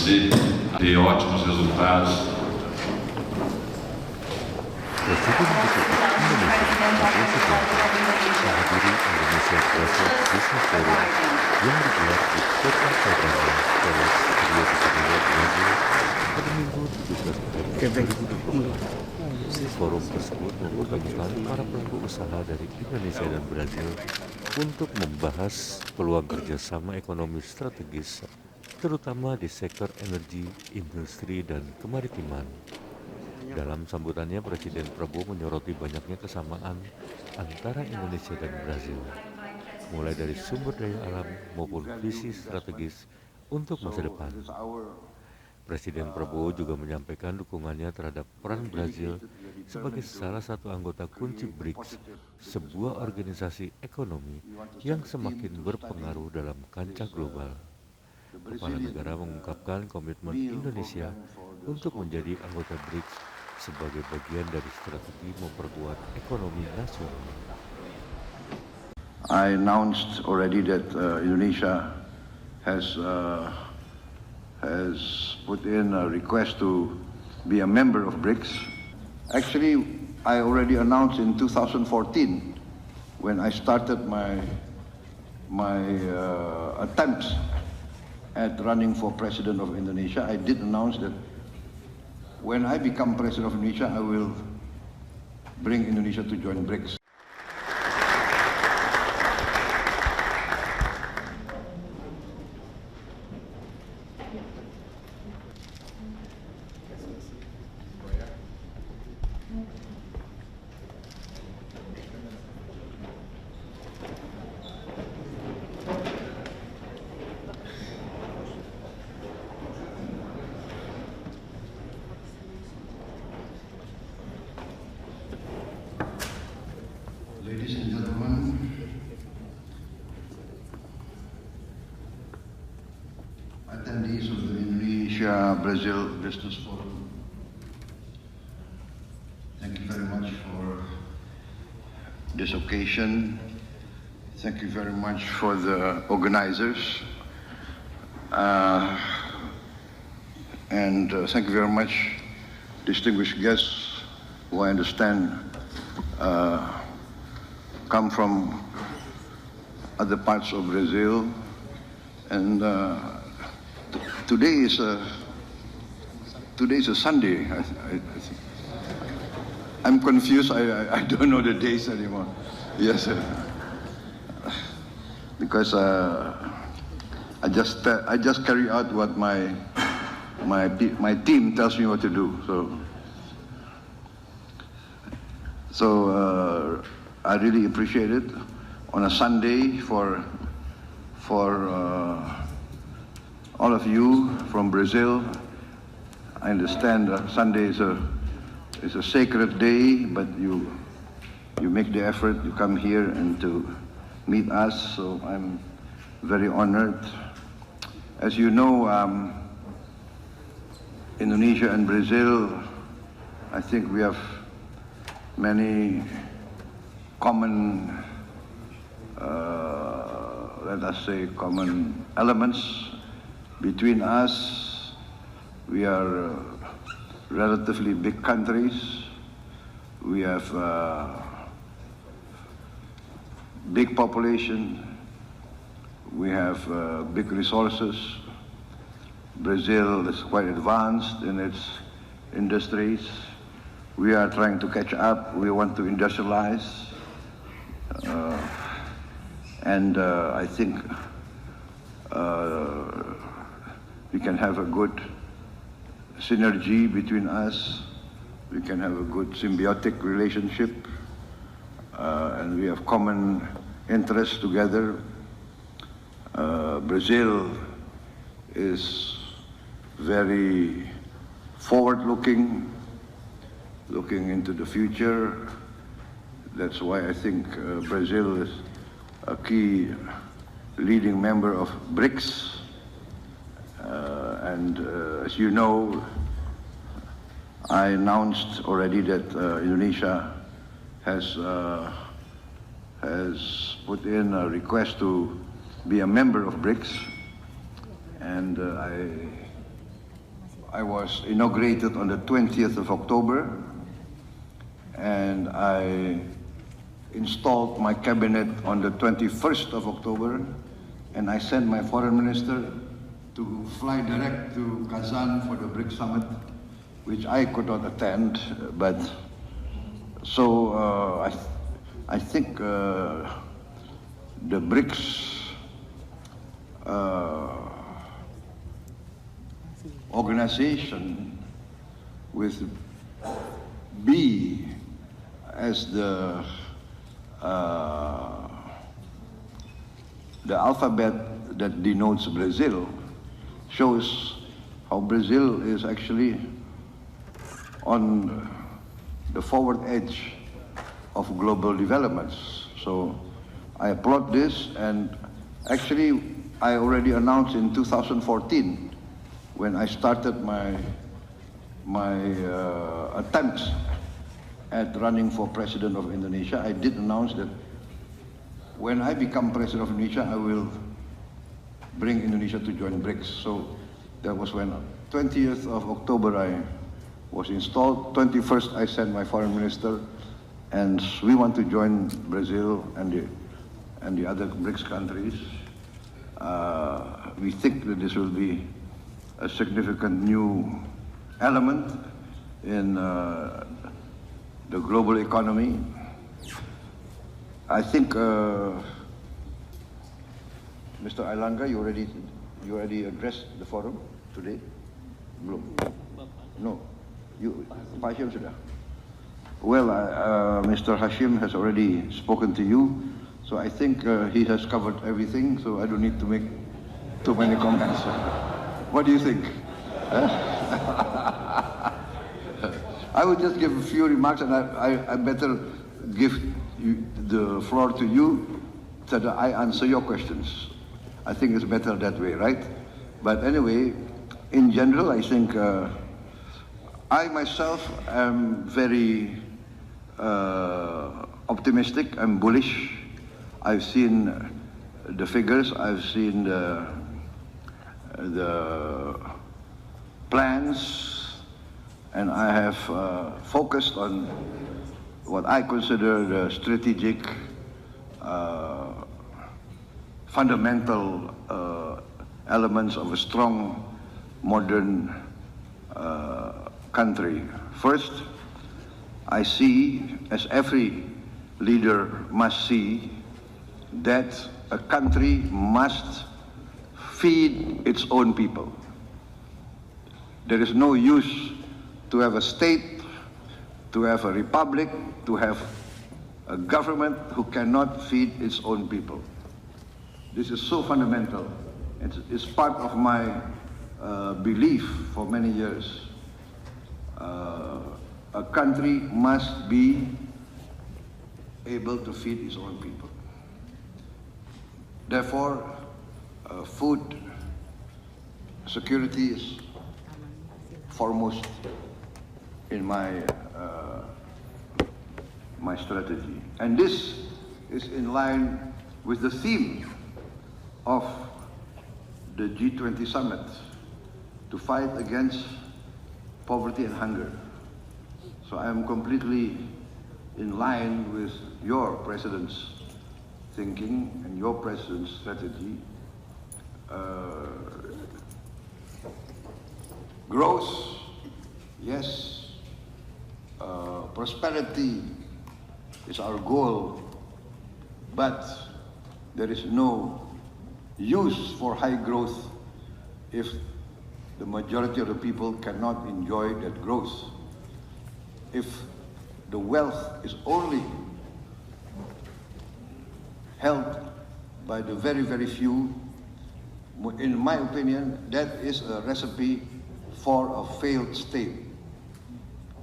você ter ótimos resultados. Presiden Republik Indonesia Prabowo Subianto menghadiri Indonesia-Brazil Business Forum yang digelar di Copacabana Palace, Rio de Janeiro, Brasil pada Minggu 17 November 2020. Forum tersebut mempertemukan para pelaku usaha dari Indonesia dan Brasil untuk membahas peluang kerjasama ekonomi strategis, terutama di sektor energi, industri, dan kemaritiman. Dalam sambutannya, Presiden Prabowo menyoroti banyaknya kesamaan antara Indonesia dan Brasil, mulai dari sumber daya alam maupun visi strategis untuk masa depan. Presiden Prabowo juga menyampaikan dukungannya terhadap peran Brasil sebagai salah satu anggota kunci BRICS, sebuah organisasi ekonomi yang semakin berpengaruh dalam kancah global. Kepala negara mengungkapkan komitmen Indonesia untuk menjadi anggota BRICS sebagai bagian dari strategi memperkuat ekonomi nasional. I announced already that Indonesia has put in a request to be a member of BRICS. Actually, I already announced in 2014 when I started my attempts at running for President of Indonesia. I did announce that when I become President of Indonesia, I will bring Indonesia to join BRICS. Ladies and gentlemen, attendees of the Indonesia-Brazil Business Forum, thank you very much for this occasion. Thank you very much for the organizers. And thank you very much, distinguished guests who I understand come from other parts of Brazil, and today is a Sunday. I'm confused. I don't know the days anymore. Yes, because I just carry out what my team tells me what to do. So I really appreciate it on a Sunday for all of you from Brazil. I understand Sunday is a sacred day, but you make the effort to come here and to meet us. So I'm very honored. As you know, Indonesia and Brazil, I think we have many common, let us say, common elements between us. We are relatively big countries. We have big population. We have big resources. Brazil is quite advanced in its industries. We are trying to catch up. We want to industrialize. And I think we can have a good synergy between us. We can have a good symbiotic relationship, and we have common interests together. Brazil is very forward-looking, looking into the future. That's why I think Brazil is a key leading member of BRICS. And as you know, I announced already that Indonesia has put in a request to be a member of BRICS, and I was inaugurated on the 20th of October, and I installed my cabinet on the 21st of October, and I sent my foreign minister to fly direct to Kazan for the BRICS summit, which I could not attend, but so I think the BRICS organization with B as the alphabet that denotes Brazil shows how Brazil is actually on the forward edge of global developments. So I applaud this, and actually I already announced in 2014 when I started my attempts at running for President of Indonesia. I did announce that when I become President of Indonesia, I will bring Indonesia to join BRICS. So that was when 20th of October I was installed. 21st I sent my foreign minister, and we want to join Brazil and the other BRICS countries. We think that this will be a significant new element in the global economy. I think, Mr. Ailangga, you already addressed the forum today? Belum? No. Pak Hashim sudah? Well, Mr. Hashim has already spoken to you, so I think he has covered everything, so I don't need to make too many comments. What do you think? I will just give a few remarks, and I better give the floor to you so that I answer your questions. I think it's better that way, right? But anyway, in general, I think I myself am very optimistic. I'm bullish. I've seen the figures. I've seen the plans, and I have focused on what I consider the strategic, fundamental elements of a strong, modern country. First, I see, as every leader must see, that a country must feed its own people. There is no use to have a state, to have a republic, to have a government who cannot feed its own people. This is so fundamental. It's part of my belief for many years. A country must be able to feed its own people. Therefore, food security is foremost in my strategy. And this is in line with the theme of the G20 summit, to fight against poverty and hunger. So I am completely in line with your president's thinking and your president's strategy. Growth, yes. Prosperity is our goal, but there is no use for high growth if the majority of the people cannot enjoy that growth. If the wealth is only held by the very, very few, in my opinion, that is a recipe for a failed state.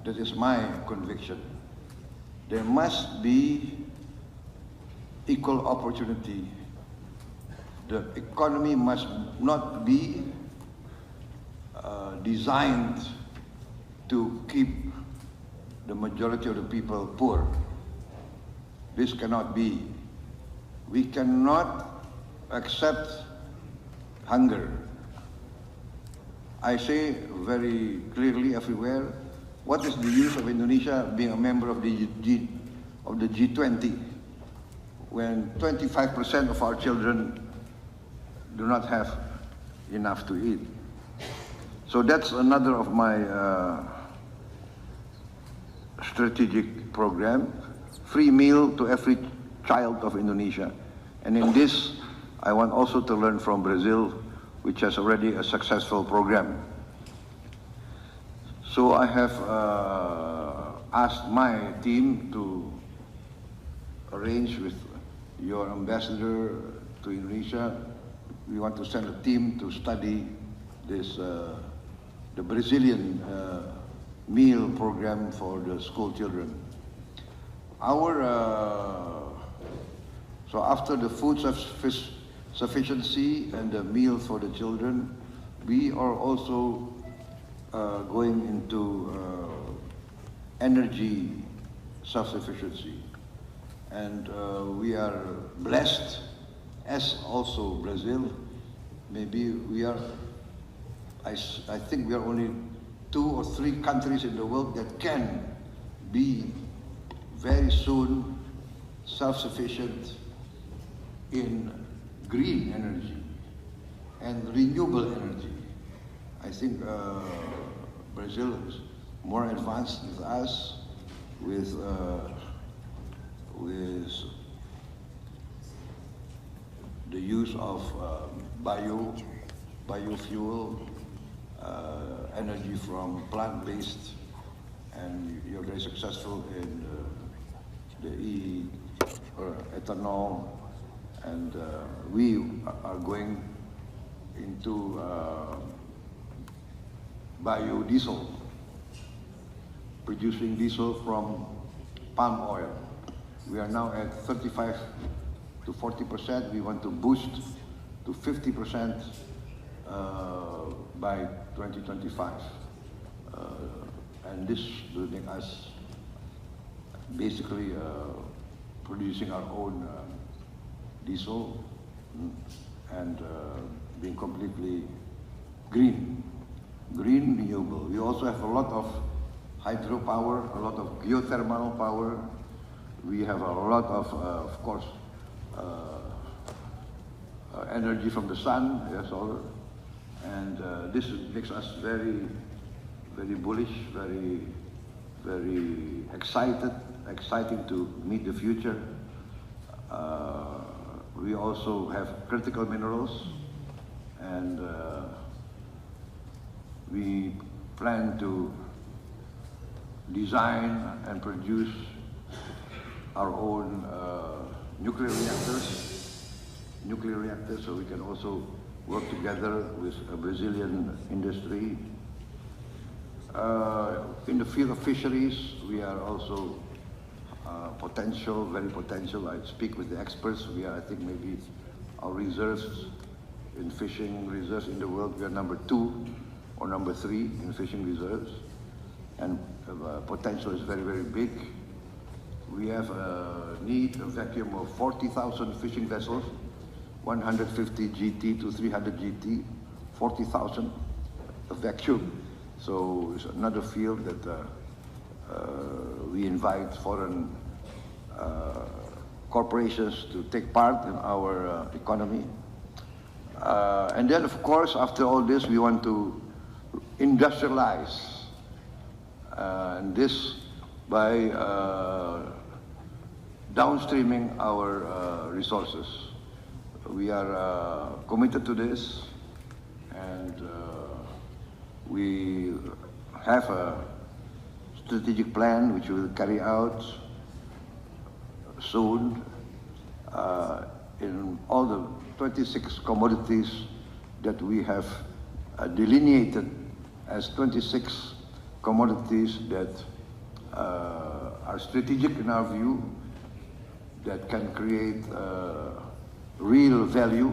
That is my conviction. There must be equal opportunity. The economy must not be designed to keep the majority of the people poor. This cannot be. We cannot accept hunger. I say very clearly everywhere, what is the use of Indonesia being a member of the G20 when 25% of our children do not have enough to eat? So that's another of my strategic program, free meal to every child of Indonesia. And in this, I want also to learn from Brazil, which has already a successful program. So I have asked my team to arrange with your ambassador to Indonesia. We want to send a team to study this, the Brazilian meal program for the school children. So after the food sufficiency and the meal for the children, we are also going into energy self-sufficiency. And we are blessed, as also Brazil. Maybe we are, I think we are only 2 or 3 countries in the world that can be very soon self-sufficient in green energy and renewable energy. I think Brazil is more advanced than us with the use of biofuel, energy from plant-based, and you're very successful in the ethanol, and we are going into biodiesel, producing diesel from palm oil. We are now at 35 to 40%. We want to boost to 50% by 2025. And this will make us basically producing our own diesel and being completely green, renewable. We also have a lot of hydropower, a lot of geothermal power. We have a lot of course, energy from the sun, yes, solar. And this makes us very, very bullish, very, very exciting to meet the future. We also have critical minerals, and we plan to design and produce our own nuclear reactors, so we can also work together with a Brazilian industry. In the field of fisheries, we are also very potential. I speak with the experts. We are, I think, maybe our reserves in fishing reserves in the world, we are number 2 or number 3 in fishing reserves, and potential is very, very big. We have a vacuum of 40,000 fishing vessels, 150 GT to 300 GT, 40,000 vacuum. So it's another field that we invite foreign corporations to take part in our economy. And then, of course, after all this, we want to industrialize, and this by downstreaming our resources. We are committed to this, and we have a strategic plan which we will carry out soon in all the 26 commodities that we have delineated as 26 commodities that are strategic in our view, that can create real value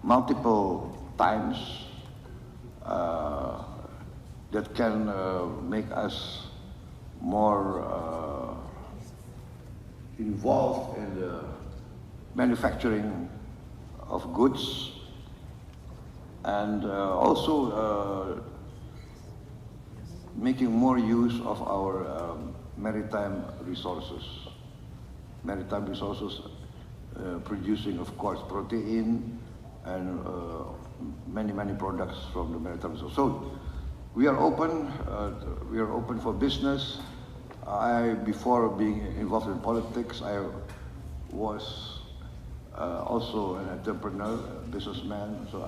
multiple times, that can make us more involved in the manufacturing of goods, and also making more use of our maritime resources. Maritime resources producing, of course, protein and many products from the maritime resources. So we are open. We are open for business. Before being involved in politics, I was also an entrepreneur, businessman. So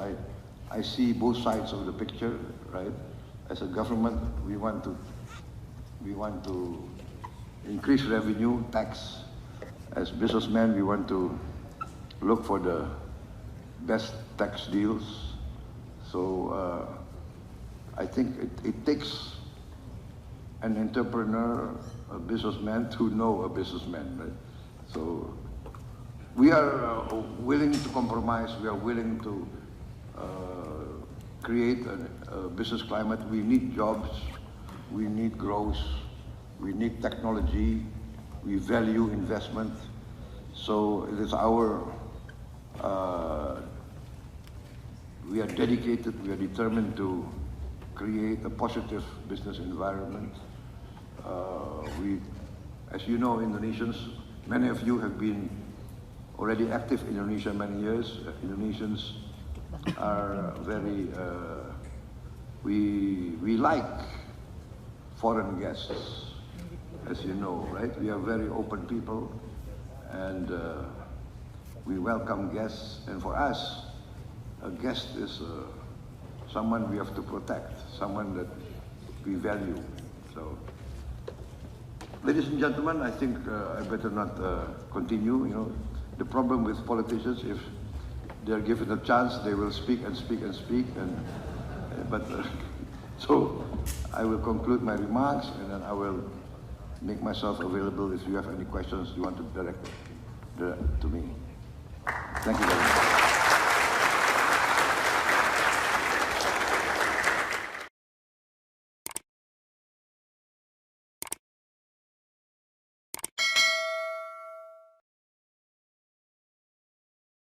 I see both sides of the picture, right? As a government, we want to increase revenue, tax. As businessmen, we want to look for the best tax deals. So I think it takes an entrepreneur, a businessman, to know a businessman, right? So we are willing to compromise. We are willing to create a business climate. We need jobs. We need growth. We need technology. We value investment. So it is we are dedicated, we are determined to create a positive business environment. As you know, Indonesians, many of you have been already active in Indonesia many years. Indonesians are very, we like foreign guests, as you know, right? We are very open people, and we welcome guests. And for us, a guest is someone we have to protect, someone that we value. So, ladies and gentlemen, I think I better not continue. You know, the problem with politicians, if they are given a chance, they will speak and speak and speak. So I will conclude my remarks, and then I will make myself available if you have any questions you want to direct to me. Thank you very much.